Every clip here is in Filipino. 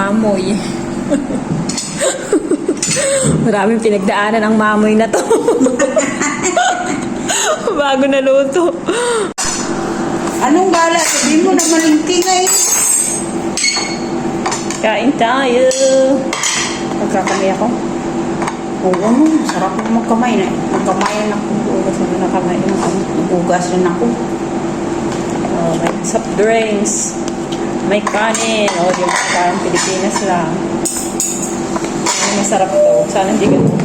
mamoy. Maraming pinagdaanan ang mamoy na to. Bago naluto. Anong bala? Sabihin mo na malingki ngayon. Kain tayo. Magkakamay ako. Oo, ano? Sarap mo magkamay na. Magkamayan ako. Hugas na nakamay. Hugas rin ako. Oh, may soft drinks. May kanin. O, yung parang Pilipinas lang. Ay, masarap to. Sana hindi ganun.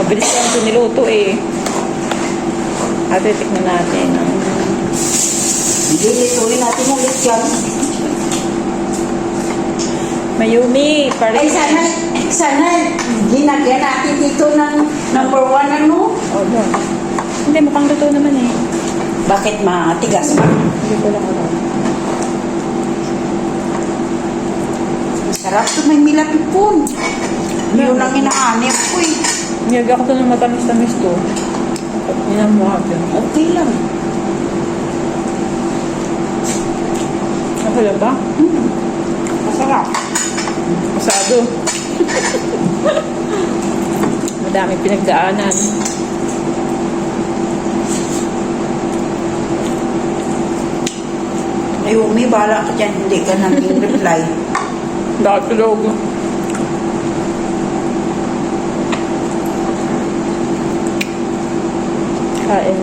Mabilis lang ito niluto eh. At titikman natin. Lilituin natin ulit yan. Mayumi. Ay, sana ginagyan natin dito ng number 1 ano? Oh, no. Hindi, mukhang luto naman eh. Bakit matigas ba? Hindi ko lang alam. Sarap to, may milapipon. Yun ang inaanip ko eh. Niyag ako to ng matamis-tamis to. Yan mo natin. Okay lang. Okay lang ba? Masarap. Pasado. Madaming pinagdaanan. Ay, Umi, bahala ka dyan. Hindi ka naging reply. Datulog. Kain.